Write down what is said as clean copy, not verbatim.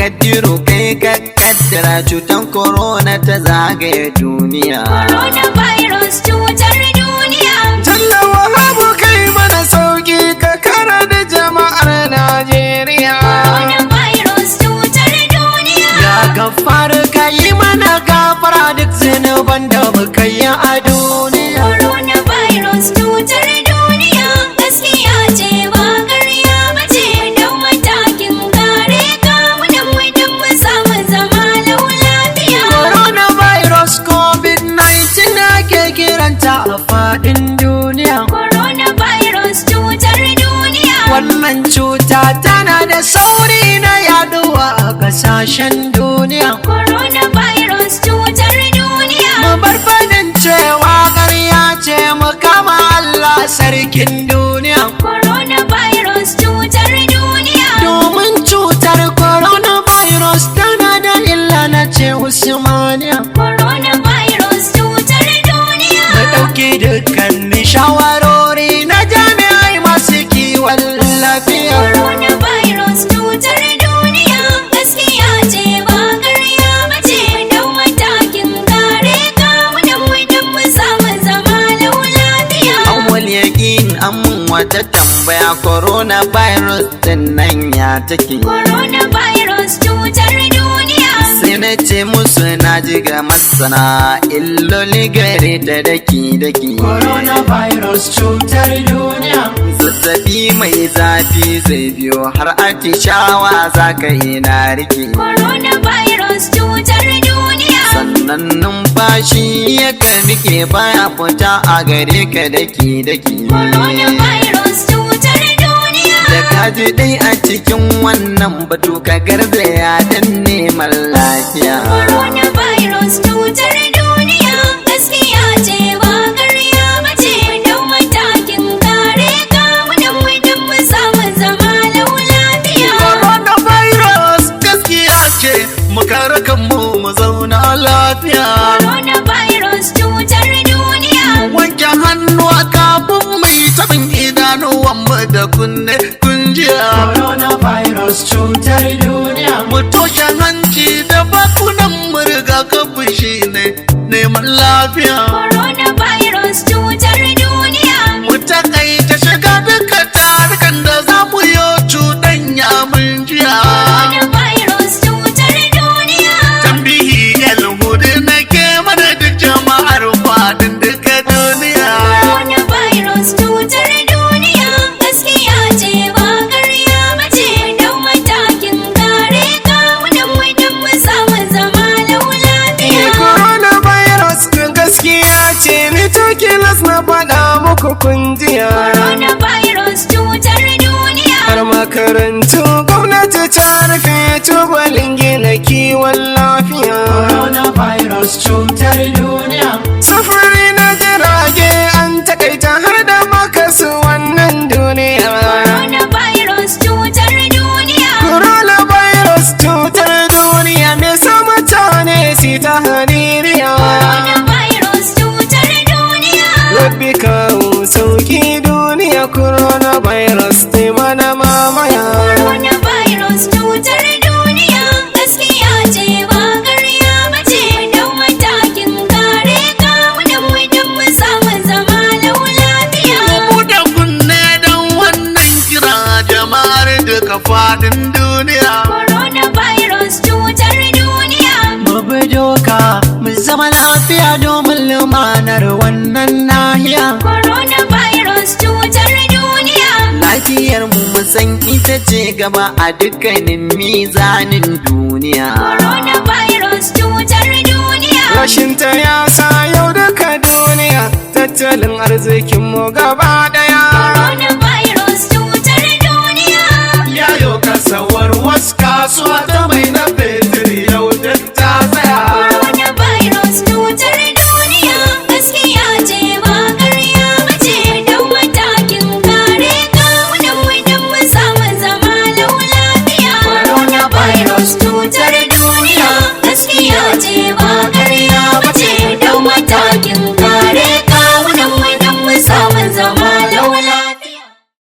kaddiru kai ka kaddara cutan corona ta zagaye duniya. Coronavirus cutar duniya. Jalla wahabu kai mana sauki ka kara da jama'ar Najeriya. Coronavirus cutar duniya. Ya gafar ka yi mana gafara duk zinuban da muka yi a duniya. Coronavirus cutar duniya. Gaskiya ce ba ƙarya ba ce, don matakin kare kawunan mu don mu samu zama lau lafiya. Coronavirus COVID-19 ake kiranta a faɗin duniya. Coronavirus cutar duniya. Wannan cuta tana da sauri na yaduwa a ƙasashen duniya. Coronavirus cutar duniya. Mu bar fadin cewa ƙarya ce mu kama Allah sarkin duniya. Coronavirus cutar duniya. Domin cutar coronavirus tana da illa na ce Usmaniya. Coronavirus cutar duniya. Mu ɗauki dukkanin shawarori na jami'ai masu kiwon lafiya. Coronavirus cutar duniya. Gaskiya ce ba ƙarya ba ce, don matakin kare kawunan mu don mu samu zama lau lafiya. Awwal yaƙin amin wata tambaya coronavirus din nan ya take. Coronavirus cutar duniya. Sai na ce musu na ji ga masana illoli gare ta daki-daki. Coronavirus cutar duniya. Zazzabi mai zafi zai biyo har atishawa za ka yi na rike. Coronavirus cutar duniya. Sannan numfashi yakan rike baya fita a gare ka daki-daki. Coronavirus cutar duniya. Da kaji dai a cikin wannan batu ka garzaya don neman lafiya. Coronavirus cutar duniya. Gaskiya ce ba ƙarya ba ce, don matakin kare kawunan mu don mu samu zama lau lafiya. Coronavirus gaskiya ce mu kare kanmu mu zauna lafiya. Coronavirus cutar duniya. Wanke hannu a kafin mai tabin idanuwanmu da kunne kunjiya. Coronavirus cutar duniya. Mu toshe hanci da bakunan mu rigakafi shi ne neman lafiya. Coronavirus cutar duniya. Mu takaita shiga duka tarukan da za mu yi cuɗanya mun jiya. Coronavirus cutar duniya. Tambihi yalhudu na ke mana duk jama'ar faɗin duka duniya. Coronavirus cutar duniya. Gaskiya ce ba ƙarya ba ce, don matakin kare kawunan mu don mu samu zama lau lafiya. Coronavirus gaskiya ce ni tokilas na faɗa muku kunjiya. Coronavirus cutar duniya. Har makarantu gwamnati ta rufe tubalin gina kiwon lafiya. Coronavirus cutar duniya. Sufuri na jirage an takaita har da makasu wannan duniya. Coronavirus cutar duniya. Coronavirus cutar duniya me sa mutane si ta haririya. Coronavirus cutar duniya. Rabbi kawo sauki duniya. Coronavirus ne mana mamaya. Coronavirus cutar duniya. Gaskiya ce ba ƙarya ba ce, don matakin kare kawunan mu don mu samu zama lau lafiya. Buɗe kunne don wannan kira jama'ar duka faɗin duniya. Coronavirus cutar duniya. Mu bi doka mu zama lafiya domin lumanar wannan nahiya. Coronavirus cutar duniya. Lafiyar mu san ita ce gaba a dukkanin mizanin duniya. Coronavirus cutar duniya. Rashinta ya sa yau duka duniya tattalin arzikinmu gaba daya. Coronavirus